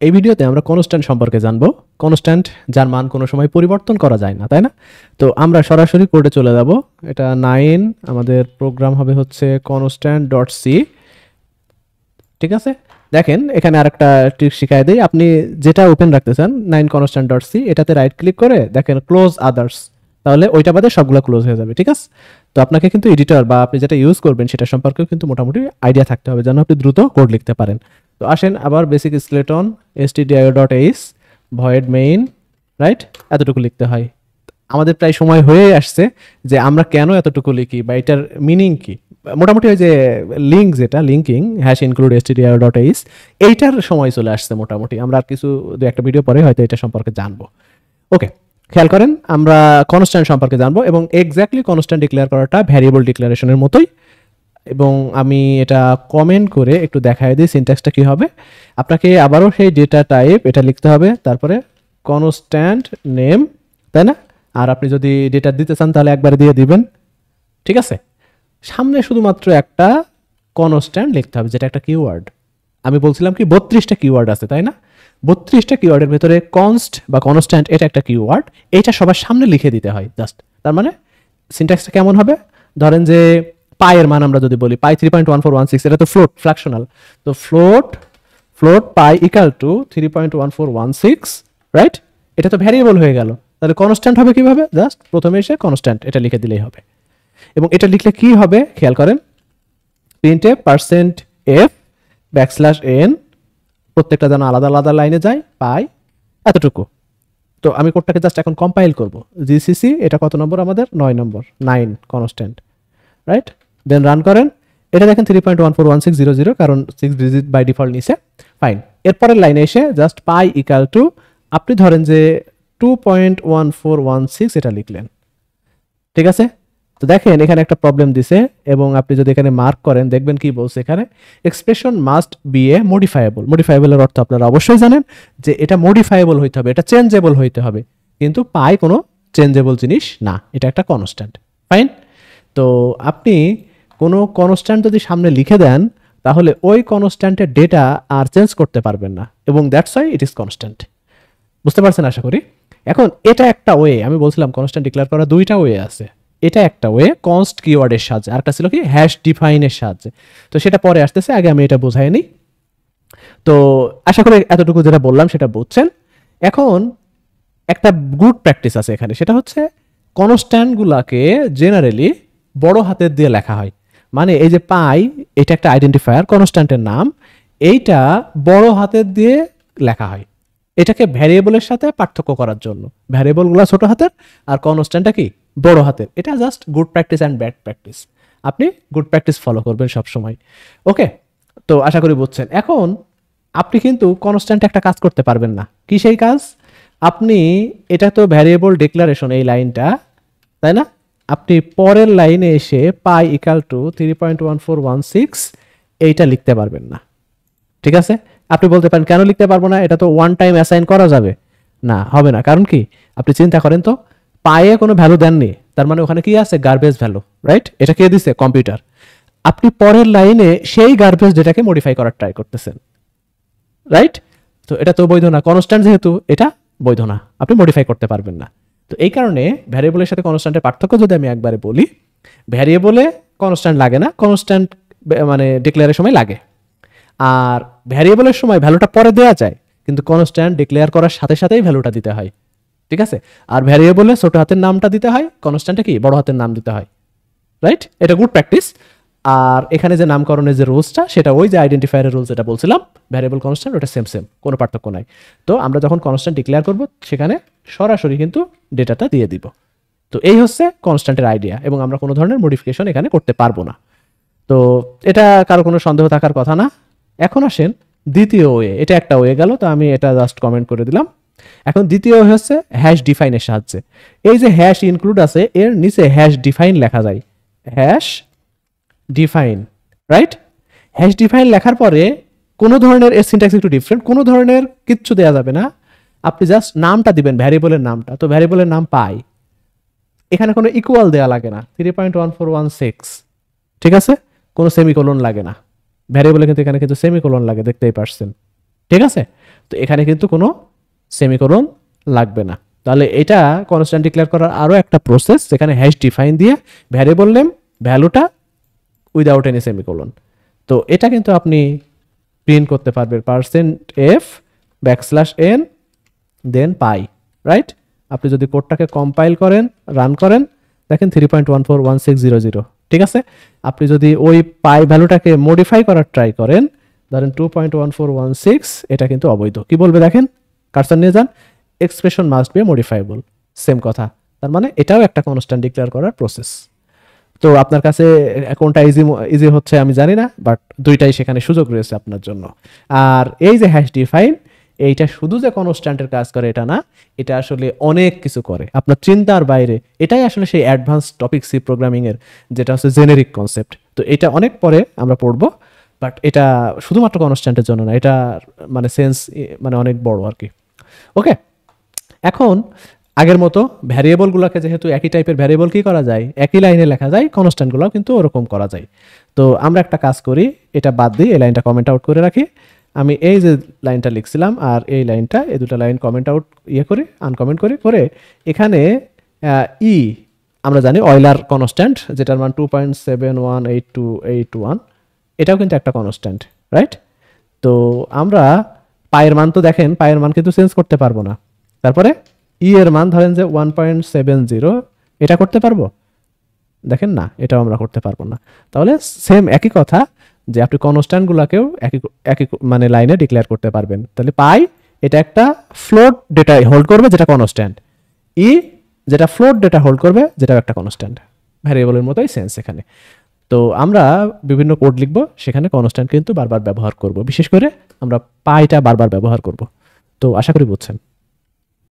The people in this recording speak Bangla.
এই ভিডিওতে আমরা কনস্ট্যান্ট সম্পর্কে জানবো। কনস্ট্যান্ট যার মান কোনো সময় পরিবর্তন করা যায় না, তাই না? তো আমরা সরাসরি কোডে চলে যাব। এটা 9, আমাদের প্রোগ্রাম হবে হচ্ছে কনস্ট্যান্ট ডট সি। ঠিক আছে, দেখেন এখানে আরেকটা ট্রিক শিখাই দেই। আপনি যেটা ওপেন রাখতে চান 9 কনস্ট্যান্ট ডট সি, এটাতে রাইট ক্লিক করে দেখেন ক্লোজ আদার্স, তাহলে ওইটা বাদে সবগুলো ক্লোজ হয়ে যাবে। ঠিক আছে, তো আপনাকে কিন্তু এডিটর বা আপনি যেটা ইউজ করবেন সেটা সম্পর্কেও কিন্তু মোটামুটি আইডিয়া থাকতে হবে যেন আপনি দ্রুত কোড লিখতে পারেন। তো আসেন আবার basic skeleton stdio.h void main, right, এতটুকু লিখতে হয়। আমাদের প্রায় সময় হয়ে আসছে যে আমরা কেন এতটুকু লিখি বা এটার মিনিং কি। মোটামুটি ওই যে লিঙ্ক, যেটা লিঙ্কিং হ্যাশ ইনক্লুড stdio.h, এইটার সময় চলে আসছে মোটামুটি। আমরা আর কিছু দু একটা ভিডিও পরে হয়তো এটা সম্পর্কে জানবো। ওকে, খেয়াল করেন আমরা কনস্ট্যান্ট সম্পর্কে জানবো এবং এক্স্যাক্টলি কনস্ট্যান্ট ডিক্লেয়ার করাটা ভ্যারিয়েবল ডিক্লারেশনের মতোই। এবং আমি এটা কমেন্ট করে একটু দেখাই দিই সিনট্যাক্সটা কি হবে। আপনাকে আবারও সেই ডেটা টাইপ এটা লিখতে হবে, তারপরে কনস্ট্যান্ট নেম, তাই না? আর আপনি যদি ডেটা দিতে চান তাহলে একবারে দিয়ে দিবেন। ঠিক আছে, সামনে শুধুমাত্র একটা কনস্ট্যান্ট লিখতে হবে যেটা একটা কিওয়ার্ড। আমি বলছিলাম কি 32টা কিওয়ার্ড আছে, তাই না? 32টা কিওয়ার্ডের ভেতরে কনস্ট বা কনস্ট্যান্ট এটা একটা কিওয়ার্ড, এইটা সবার সামনে লিখে দিতে হয় জাস্ট। তার মানে সিনট্যাক্সটা কেমন হবে? ধরেন যে পায়ের মান আমরা যদি বলি পাই 3.1416, এটা তো ফ্লোট, ফ্র্যাকশনাল। তো float pi equal to 3.1416, right? এটা তো ভ্যারিয়েবল হয়ে গেল। তাহলে কনস্ট্যান্ট হবে কিভাবে? জাস্ট প্রথমে এসে কনস্ট্যান্ট এটা লিখে দিলেই হবে। এবং এটা লিখলে কি হবে খেয়াল করেন, প্রিন্টে %f \n, প্রত্যেকটা যেন আলাদা আলাদা লাইনে যায়, পাই এতটুকু। তো আমি কোডটাকে জাস্ট এখন কম্পাইল করব। জিসিসি এটা কত নম্বর আমাদের? 9 নম্বর, 9 কনস্ট্যান্ট, রাইট? দেন রান করেন। এটা দেখেন 3.141600, কারণ 6 ডিজিট বাই ডিফল্ট নিছে। ফাইন, এরপরের লাইনে এসে জাস্ট পাই ইকাল টু, আপনি ধরেন যে 2.1416 এটা লিখলেন। ঠিক আছে, তো দেখেন এখানে একটা প্রবলেম দিছে এবং আপনি যদি এখানে মার্ক করেন দেখবেন কি বলছে এখানে, expression must B A modifiable. মডিফায়েবলের অর্থ আপনারা অবশ্যই জানেন যে এটা মডিফায়েবল হইতে হবে, এটা চেঞ্জেবল হইতে হবে। কিন্তু পাই কোনো চেঞ্জেবল জিনিস না, এটা একটা কনস্ট্যান্ট। ফাইন, তো আপনি কোনো কনস্ট্যান্ট যদি সামনে লিখে দেন তাহলে ওই কনস্ট্যান্টের ডেটা আর চেঞ্জ করতে পারবেন না, এবং that's why it is constant. বুঝতে পারছেন আশা করি। এখন এটা একটা ওয়ে, আমি বলছিলাম কনস্ট্যান্ট ডিক্লেয়ার করা দুইটা ওয়ে আছে। এটা একটা ওয়ে কনস্ট কিওয়ার্ডের সাহায্যে, আরেকটা ছিল কি হ্যাশ ডিফাইনের সাহায্যে। তো সেটা পরে আসতেছে, আগে আমি এটা বোঝাই নিই। তো আশা করি এতটুকু যেটা বললাম সেটা বুঝছেন। এখন একটা গুড প্র্যাকটিস আছে এখানে, সেটা হচ্ছে কনস্ট্যান্টগুলোকে জেনারেলি বড় হাতের দিয়ে লেখা হয়। মানে এই যে পাই, এটা একটা আইডেন্টিফায়ার, কনস্ট্যান্টের নাম, এইটা বড় হাতের দিয়ে লেখা হয় এটাকে ভ্যারিয়েবলের সাথে পার্থক্য করার জন্য। ভ্যারিয়েবলগুলো ছোট হাতের আর কনস্ট্যান্টটা কি বড় হাতের। এটা just good practice and bad practice. আপনি গুড প্র্যাকটিস ফলো করবেন সব সময়। ওকে, তো আশা করি বুঝছেন। এখন আপনি কিন্তু কনস্ট্যান্ট একটা কাজ করতে পারবেন না। কি সেই কাজ? আপনি এটা তো ভ্যারিয়েবল ডিক্লারেশন এই লাইনটা, তাই না? আপনি পরের লাইনে এসে পাই ইকাল টু 3.1416 এইটা লিখতে পারবেন না। ঠিক আছে, আপনি বলতে পারেন কেন লিখতে পারবো না? এটা তো ওয়ান টাইম অ্যাসাইন করা যাবে না, হবে না। কারণ কি? আপনি চিন্তা করেন তো, পায়ে কোনো ভ্যালু দেননি, তার মানে ওখানে কি আছে? Garbage value, right? এটা কে দিছে? কম্পিউটার। আপনি পরের লাইনে সেই গার্বেজ ডেটাকে মডিফাই করার ট্রাই করতেছেন, রাইট? তো এটা তো বৈধ না, কনস্ট্যান্ট যেহেতু এটা বৈধ না, আপনি মডিফাই করতে পারবেন না। তো এই কারণে ভ্যারিয়েবলের সাথে কনস্ট্যান্টের পার্থক্য যদি আমি একবারে বলি, ভ্যারিয়েবলে কনস্ট্যান্ট লাগে না, কনস্ট্যান্ট মানে ডিক্লেয়ারের সময় লাগে। আর ভ্যারিয়েবলের সময় ভ্যালুটা পরে দেওয়া যায়, কিন্তু কনস্ট্যান্ট ডিক্লেয়ার করার সাথে সাথেই ভ্যালুটা দিতে হয়। ঠিক আছে, আর ভ্যারিয়েবলে ছোট হাতের নামটা দিতে হয়, কনস্ট্যান্টে কি বড় হাতের নাম দিতে হয়, রাইট? এটা গুড প্র্যাকটিস। আর এখানে যে নামকরণের যে রুলসটা, সেটা ওই যে আইডেন্টিফায়ারের রুলস যেটা বলছিলাম, ভ্যারিয়েবল কনস্ট্যান্ট, ওটা সেম সেম, কোনো পার্থক্য নাই। তো আমরা যখন কনস্ট্যান্ট ডিক্লেয়ার করব সেখানে সরাসরি কিন্তু ডেটাটা দিয়ে দিব। তো এই হচ্ছে কনস্ট্যান্টের আইডিয়া, এবং আমরা কোনো ধরনের মডিফিকেশন এখানে করতে পারবো না। তো এটা কারো কোনো সন্দেহ থাকার কথা না। এখন আসেন দ্বিতীয় ওয়ে, এটা একটা ওয়ে গেল, তো আমি এটা জাস্ট কমেন্ট করে দিলাম। এখন দ্বিতীয় ওয়ে হচ্ছে হ্যাশ ডিফাইনের সাহায্যে। এই যে হ্যাশ ইনক্লুড আছে, এর নিচে হ্যাশ ডিফাইন লেখা যায়, hash define, right? Hash define লেখার পরে কোনো ধরনের, এর সিনট্যাক্স একটু ডিফারেন্ট, কোনো ধরনের কিচ্ছু দেওয়া যাবে না, আপনি জাস্ট নামটা দিবেন, ভ্যারিয়েবলের নামটা। তো ভ্যারিয়েবলের নাম পাই, এখানে কোনো ইকুয়াল দেওয়া লাগে না, 3.1416, ঠিক আছে? কোনো সেমিকোলন লাগে না, ভ্যারিয়েবলে কিন্তু এখানে কিন্তু সেমিকোলন লাগে, দেখতেই পারছেন। ঠিক আছে, তো এখানে কিন্তু কোনো সেমিকোলন লাগবে না। তাহলে এটা কনস্ট্যান্ট ডিক্লেয়ার করার আরও একটা প্রসেস, যেখানে হ্যাশ ডিফাইন দিয়ে ভ্যারিয়েবল নেম ভ্যালুটা উইদাউট এনি সেমিকোলন। তো এটা কিন্তু আপনি প্রিন্ট করতে পারবেন %f\n দেন পাই, রাইট? আপনি যদি কোডটাকে কম্পাইল করেন, রান করেন, দেখেন 3.141600, ঠিক আছে? আপনি যদি ওই পাই ভ্যালুটাকে মডিফাই করার ট্রাই করেন, ধরেন 2.1416, এটা কিন্তু অবৈধ। কি বলবে দেখেন, কারসর নিয়ে যান, expression must be modifiable, same কথা। তার মানে এটাও একটা কনস্ট্যান্ট ডিক্লেয়ার করার প্রসেস। তো আপনার কাছে কোনটা ইজি হচ্ছে আমি জানি না, বাট দুইটাই সেখানে সুযোগ রয়েছে আপনার জন্য। আর এই যে হ্যাশ ডিফাইন, এইটা শুধু যে কনস্ট্যান্টের কাজ করে এটা না, এটা আসলে অনেক কিছু করে, আপনার চিন্তার বাইরে। এটাই আসলে সেই অ্যাডভান্স টপিক সি প্রোগ্রামিং এর, যেটা হচ্ছে জেনেরিক কনসেপ্ট। তো এটা অনেক পরে আমরা পড়বো, বাট এটা শুধুমাত্র কনস্ট্যান্টের জন্য না, এটা মানে সেন্স মানে অনেক বড় আর কি। ওকে, এখন আগের মতো ভ্যারিয়েবলগুলোকে যেহেতু একই টাইপের ভ্যারিয়েবল কি করা যায়, একই লাইনে লেখা যায়, কনস্ট্যান্টগুলোও কিন্তু ওরকম করা যায়। তো আমরা একটা কাজ করি, এটা বাদ দিই, এই লাইনটা কমেন্ট আউট করে রাখি। আমি এই যে লাইনটা লিখছিলাম আর এই লাইনটা, এই দুটো লাইন কমেন্ট আউট করি, আনকমেন্ট করে এখানে ই আমরা জানি অয়লার কনস্ট্যান্ট, যেটার মান 2.718281, এটাও কিন্তু একটা কনস্ট্যান্ট, রাইট? তো আমরা পায়ের মান, তো দেখেন পায়ের মান কিন্তু চেঞ্জ করতে পারবো না। তারপরে ই এর মান ধরেন যে 1.70, এটা করতে পারবো? দেখেন না, এটাও আমরা করতে পারবো না। তাহলে সেম একই কথা, যে আপনি কনস্ট্যান্টগুলোকেও একই মানে লাইনে ডিক্লেয়ার করতে পারবেন। তাহলে পাই এটা একটা ফ্লোট ডেটা হোল্ড করবে, যেটা কনস্ট্যান্ট। ই যেটা ফ্লোট ডেটা হোল্ড করবে, যেটাও একটা কনস্ট্যান্ট, ভ্যারিয়েবলের মতোই সেন্স এখানে। তো আমরা বিভিন্ন কোড লিখব, সেখানে কনস্ট্যান্ট কিন্তু বারবার ব্যবহার করব, বিশেষ করে আমরা পাইটা বারবার ব্যবহার করব। তো আশা করি বুঝছেন।